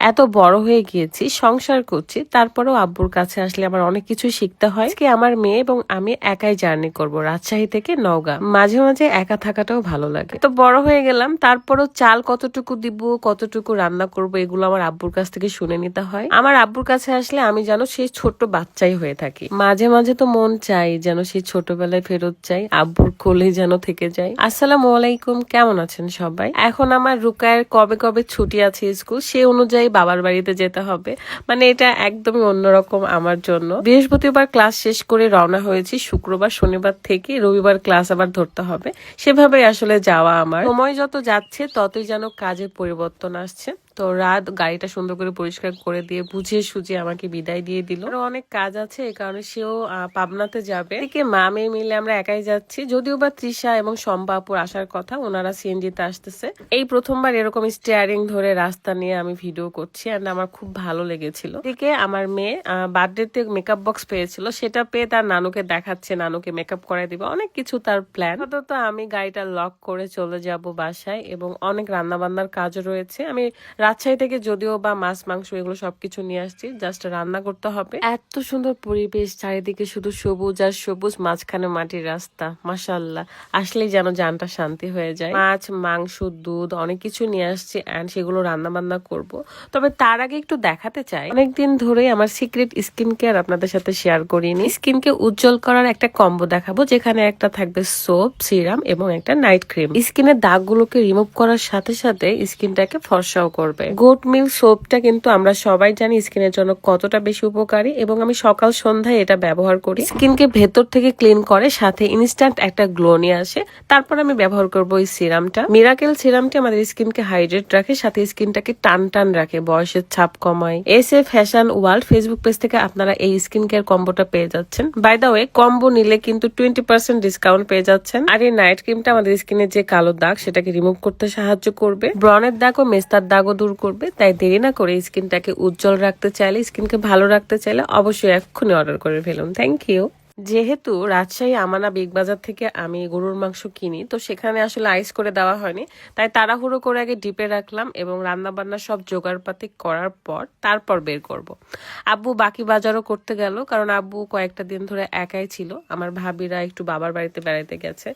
এত বড় হয়ে গিয়েছি, সংসার করছি, তারপরেও আব্বুর কাছে আসলে আমার অনেক কিছুই শিখতে হয়। আজকে আমার মেয়ে এবং আমি একাই জার্নি করব রাজশাহী থেকে নওগাঁ। মাঝে মাঝে একা থাকাটাও ভালো লাগে। তো বড় হয়ে গেলাম, তারপরেও চাল কতটুকু দিব, কতটুকু রান্না করব, এগুলো আমার আব্বুর কাছ থেকে শুনে নিতে হয়। আমার আব্বুর কাছে আসলে আমি যেন সেই ছোট্ট বাচ্চাই হয়ে থাকি। মাঝে মাঝে তো মন চাই যেন সেই ছোটবেলায় ফেরত যাই, আব্বুর কোলে যেন থেকে যাই। আসসালামু আলাইকুম, কেমন আছেন সবাই? এখন আমার রুকায়ের কবে কবে ছুটি আছে স্কুল, সে অনুযায়ী বাবার বাড়িতে যেতে হবে। মানে এটা একদমই অন্যরকম আমার জন্য। বৃহস্পতিবার ক্লাস শেষ করে রওনা হয়েছি, শুক্রবার শনিবার থেকে রবিবার ক্লাস আবার ধরতে হবে। সেভাবে আসলে যাওয়া আমার। সময় যত যাচ্ছে ততই যেন কাজের পরিবর্তন আসছে। তো রাত গাড়িটা সুন্দর করে পরিষ্কার করে দিয়ে বুঝিয়ে সুঝিয়ে আমাকে বিদায় দিয়ে দিল। আরো অনেক কাজ আছে, এই কারণে সেও পাবনাতে যাবে। এদিকে মা মেয়ে মিলে আমরা একাই যাচ্ছি, যদিও বা তৃষা এবং শম্পাপুর আসার কথা, ওনারা সিএনজিতে আসতেছে। এই প্রথমবার এরকম স্টিয়ারিং ধরে রাস্তা নিয়ে আমি ভিডিও করছি, এন্ড আমার খুব ভালো লেগেছিল। এদিকে আমার মেয়ে বার্থডেতে মেকআপ বক্স পেয়েছিল, সেটা পেয়ে তার নানুকে দেখাচ্ছে, নানুকে মেকআপ করাই দিবে, অনেক কিছু তার প্ল্যান। তো আমি গাড়িটা লক করে চলে যাব বাসায়, এবং অনেক রান্না বান্নার কাজও রয়েছে। আমি রাজশাহী থেকে যদিও বা মাছ মাংস এগুলো সবকিছু নিয়ে আসছি, জাস্ট রান্না করতে হবে। এত সুন্দর পরিবেশ, চারিদিকে শুধু সবুজ আর সবুজ, মাঝখানে মাটির রাস্তা, মাশাআল্লাহ, আসলেই যেন জানটা শান্তি হয়ে যায়। মাছ মাংস দুধ অনেক কিছু নিয়ে আসছি, এন্ড সেগুলো রান্না বান্না করব। তবে তার আগে একটু দেখাতে চাই, অনেকদিন ধরে আমার সিক্রেট স্কিন কেয়ার আপনাদের সাথে শেয়ার করিনি। স্কিনকে উজ্জ্বল করার একটা কম্বো দেখাবো, যেখানে একটা থাকবে সোপ, সিরাম এবং একটা নাইট ক্রিম। স্কিনের দাগগুলোকে রিমুভ করার সাথে সাথে স্কিনটাকে ফর্সাও করবে। গোট মিল্ক সোপটা কিন্তু আমরা সবাই জানি স্কিনের জন্য কতটা বেশি উপকারী, এবং আমি সকাল সন্ধ্যায় এটা ব্যবহার করি। স্কিনকে ভেতর থেকে ক্লিন করে, সাথে ইনস্ট্যান্ট একটা গ্লো নিয়ে আসে। তারপর আমি ব্যবহার করব এই সিরামটা। মিরাকেল সিরামটি আমাদের স্কিনকে হাইড্রেট রাখে, সাথে স্কিনটাকে টান টান রাখে, বয়সের ছাপ কমায়। SA fashion world Facebook page থেকে আপনারা এই স্কিন কেয়ার কম্বোটা পেয়ে যাচ্ছেন। বাই দা ওয়ে, কম্বো নিলে কিন্তু 20% ডিসকাউন্ট পেয়ে যাচ্ছেন। আর এই নাইট ক্রিমটা আমাদের স্কিনের যে কালো দাগ সেটাকে রিমুভ করতে সাহায্য করবে, ব্রনের দাগ ও মেস্তার দাগও দূর করবে। তাই দেরি না করে স্কিনটাকে উজ্জ্বল রাখতে চাইলে, স্কিনকে ভালো রাখতে চাইলে অবশ্যই এক্ষুনি অর্ডার করে ফেলুন। Thank you. যেহেতু রাজশাহী আমানা বিগ বাজার থেকে আমি গরুর মাংস কিনি, তো সেখানে আসলে আইস করে দেওয়া হয়নি, তাই তাড়াহুড়ো করে আগে ডিপে রাখলাম, এবং রান্না বান্না সব জোগাড়পাতি করার পর তারপর বের করব। আব্বু বাকি বাজারও করতে গেল, কারণ আব্বু কয়েকটা দিন ধরে একাই ছিল। আমার ভাবিরা একটু বাবার বাড়িতে বেড়াইতে গেছে।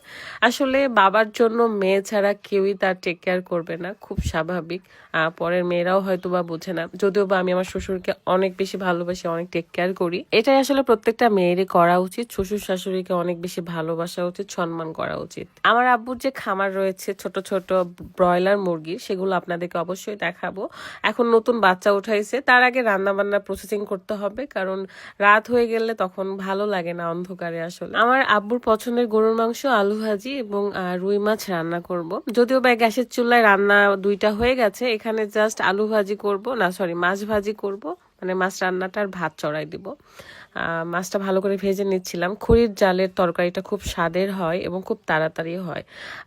আসলে বাবার জন্য মেয়ে ছাড়া কেউই তার টেক কেয়ার করবে না, খুব স্বাভাবিক। পরের মেয়েরাও হয়তো বা বোঝে না, যদিও বা আমি আমার শ্বশুরকে অনেক বেশি ভালোবাসি, অনেক টেক কেয়ার করি। এটাই আসলে প্রত্যেকটা মেয়েরই করা উচিত, শ্বশুর শাশুড়িকে অনেক বেশি ভালোবাসা উচিত, সম্মান করা উচিত। আমার আব্বুর যে খামার রয়েছে ছোট ছোট ব্রয়লার মুরগি, সেগুলো আপনাদেরকে অবশ্যই দেখাবো। এখন নতুন বাচ্চা উঠাইছে, তার আগে রান্না বান্না প্রসেসিং করতে হবে, কারণ রাত হয়ে গেলে তখন ভালো লাগে না অন্ধকারে। আসলে আমার আব্বুর পছন্দের গরুর মাংস, আলু ভাজি এবং রুই মাছ রান্না করব। যদিও বা গ্যাসের চুলায় রান্না দুইটা হয়ে গেছে, এখানে জাস্ট আলু ভাজি করব, না সরি মাছ ভাজি করব, মানে মাছ রান্নাটার ভাত চড়াই দিব। মাছটা ভালো করে ভেজে নিচ্ছিলাম। খড়ির জালের তরকারিটা খুব স্বাদের হয় এবং খুব তাড়াতাড়ি হয়।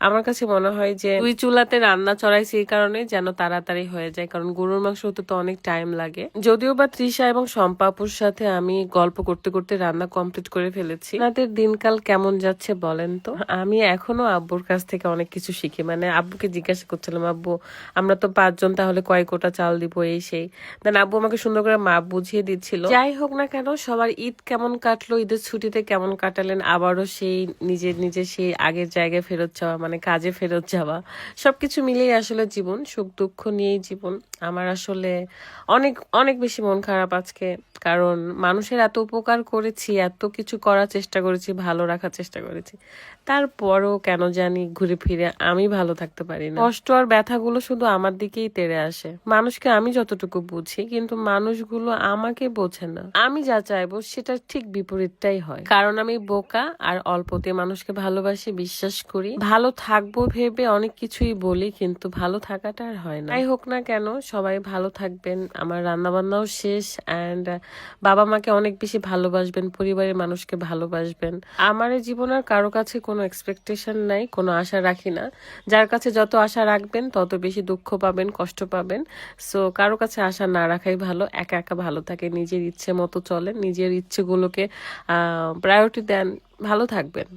আমার কাছে মনে হয় যে দুই চুলাতে রান্না চড়াইছি এই কারণে যেন তাড়াতাড়ি হয়ে যায়, কারণ গরুর মাংস হতে তো অনেক টাইম লাগে। যদিও বা তৃষা এবং শম্পাপুর সাথে আমি গল্প করতে করতে রান্না কমপ্লিট করে ফেলেছি। আপনাদের দিনকাল কেমন যাচ্ছে বলেন তো? আমি এখনো আব্বুর কাছ থেকে অনেক কিছু শিখি। মানে আব্বুকে জিজ্ঞাসা করছিলাম, আব্বু আমরা তো 5 জন, তাহলে কয় কোটা চাল দিব, এই সেই। দেন আব্বু আমাকে সুন্দর করে মাপ বুঝিয়ে দিচ্ছিল। যাই হোক না কেন, সবার ঈদ কেমন কাটলো, ঈদের ছুটিতে কেমন কাটালেন, আবারও সেই নিজের সেই আগের জায়গায় ফেরত যাওয়া, মানে কাজে ফেরত যাওয়া, সবকিছু মিলেই আসলে জীবন, সুখ দুঃখ নিয়েই জীবন। আমার আসলে অনেক অনেক বেশি মন খারাপ আজকে, কারণ মানুষের এত উপকার করেছি, এত কিছু করার চেষ্টা করেছি, ভালো রাখার চেষ্টা করেছি, তারপরও কেন জানি ঘুরে ফিরে আমি ভালো থাকতে পারি না। কষ্ট আর ব্যথাগুলো শুধু আমার দিকেই তেড়ে আসে। মানুষকে আমি যতটুকু বুঝি, কিন্তু মানুষগুলো আমাকে বোঝে না। আমি যা চাইবো সেটা ঠিক বিপরীতটাই হয়, কারণ আমি বোকা আর অল্পতে মানুষকে ভালোবাসি, বিশ্বাস করি, ভালো থাকবো ভেবে অনেক কিছুই বলি, কিন্তু ভালো থাকাটা আর হয় না। যাই হোক না কেন, সবাই ভালো থাকবেন। আমার রান্না বান্নাও শেষ, অ্যান্ড বাবা মাকে অনেক বেশি ভালোবাসবেন, পরিবারের মানুষকে ভালোবাসবেন। আমার এই জীবনের কারো কাছে কোনো এক্সপেকটেশন নাই, কোনো আশা রাখি না। যার কাছে যত আশা রাখবেন তত বেশি দুঃখ পাবেন, কষ্ট পাবেন। সো কারো কাছে আশা না রাখাই ভালো, একা একা ভালো থাকে, নিজের ইচ্ছে মতো চলেন, নিজের ইচ্ছেগুলোকে প্রায়োরিটি দেন, ভালো থাকবেন।